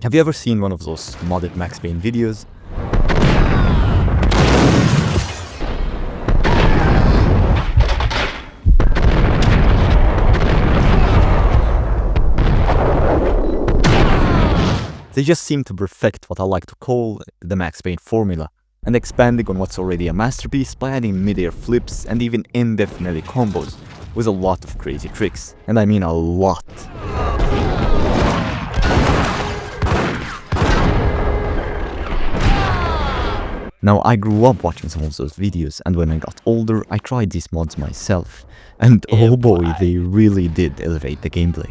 Have you ever seen one of those modded Max Payne videos? They just seem to perfect what I like to call the Max Payne formula, and expanding on what's already a masterpiece by adding mid-air flips and even in-depth melee combos with a lot of crazy tricks. And I mean a lot. Now, I grew up watching some of those videos, and when I got older, I tried these mods myself. And oh boy, they really did elevate the gameplay.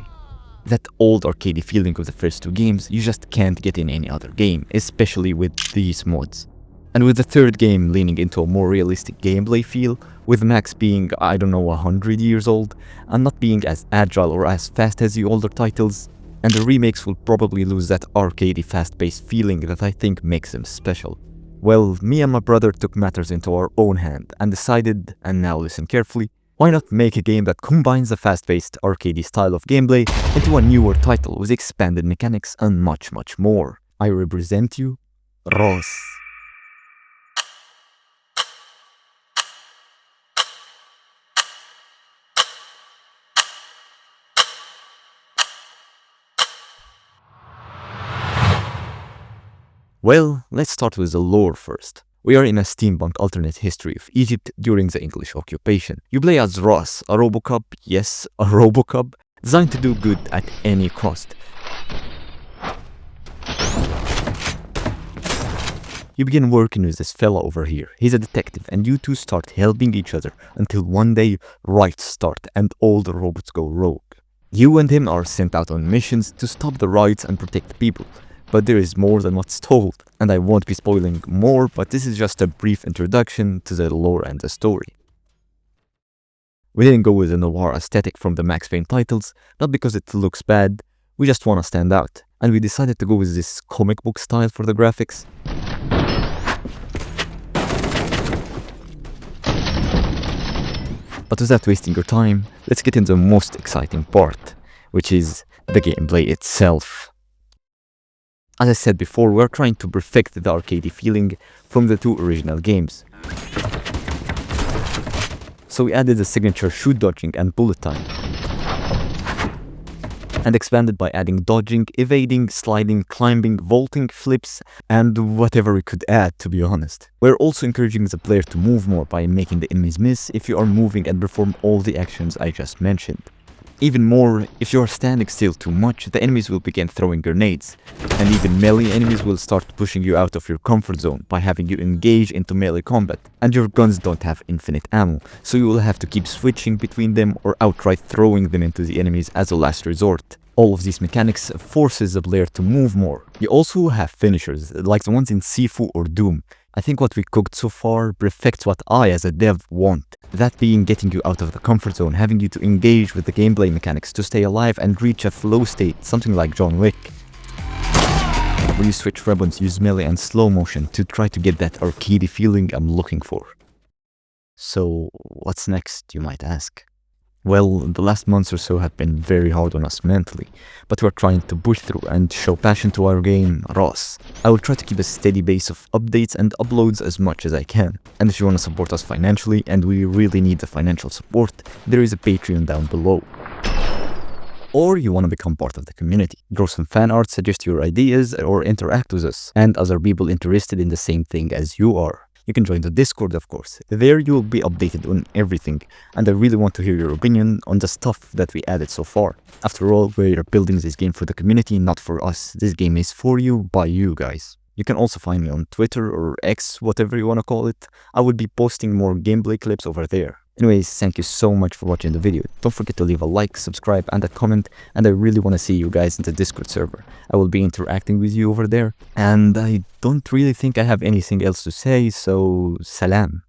That old arcadey feeling of the first two games you just can't get in any other game, especially with these mods. And with the third game leaning into a more realistic gameplay feel, with Max being, I don't know, 100 years old, and not being as agile or as fast as the older titles, and the remakes will probably lose that arcadey fast-paced feeling that I think makes them special. Well, me and my brother took matters into our own hand and decided, and now listen carefully, why not make a game that combines the fast-paced arcadey style of gameplay into a newer title with expanded mechanics and much more. I represent you, Rass. Well, let's start with the lore first. We are in a steampunk alternate history of Egypt during the English occupation. You play as Rass, a Robocop, yes, a Robocop, designed to do good at any cost. You begin working with this fella over here. He's a detective, and you two start helping each other until one day riots start and all the robots go rogue. You and him are sent out on missions to stop the riots and protect people. But there is more than what's told, and I won't be spoiling more, but this is just a brief introduction to the lore and the story. We didn't go with the noir aesthetic from the Max Payne titles, not because it looks bad, we just want to stand out, and we decided to go with this comic book style for the graphics. But without wasting your time, let's get into the most exciting part, which is the gameplay itself. As I said before, we're trying to perfect the arcadey feeling from the two original games. So we added the signature shoot dodging and bullet time, and expanded by adding dodging, evading, sliding, climbing, vaulting, flips, and whatever we could add, to be honest. We're also encouraging the player to move more by making the enemies miss if you are moving and perform all the actions I just mentioned. Even more, if you are standing still too much, the enemies will begin throwing grenades, and even melee enemies will start pushing you out of your comfort zone by having you engage into melee combat, and your guns don't have infinite ammo, so you will have to keep switching between them or outright throwing them into the enemies as a last resort. All of these mechanics forces the player to move more. You also have finishers, like the ones in Sifu or Doom. I think what we cooked so far perfects what I as a dev want. That being getting you out of the comfort zone, having you to engage with the gameplay mechanics to stay alive and reach a flow state, something like John Wick. Where you switch weapons, use melee and slow motion to try to get that arcadey feeling I'm looking for. So what's next, you might ask? Well, the last months or so have been very hard on us mentally, but we're trying to push through and show passion to our game, Rass. I will try to keep a steady base of updates and uploads as much as I can. And if you want to support us financially, and we really need the financial support, there is a Patreon down below. Or you want to become part of the community, draw some fan art, suggest your ideas, or interact with us and other people interested in the same thing as you are. You can join the Discord, of course. There you will be updated on everything, and I really want to hear your opinion on the stuff that we added so far. After all, we're building this game for the community, not for us. This game is for you, by you guys. You can also find me on Twitter or X, whatever you want to call it. I will be posting more gameplay clips over there. Anyways, thank you so much for watching the video. Don't forget to leave a like, subscribe, and a comment, and I really want to see you guys in the Discord server. I will be interacting with you over there, and I don't really think I have anything else to say, so salam.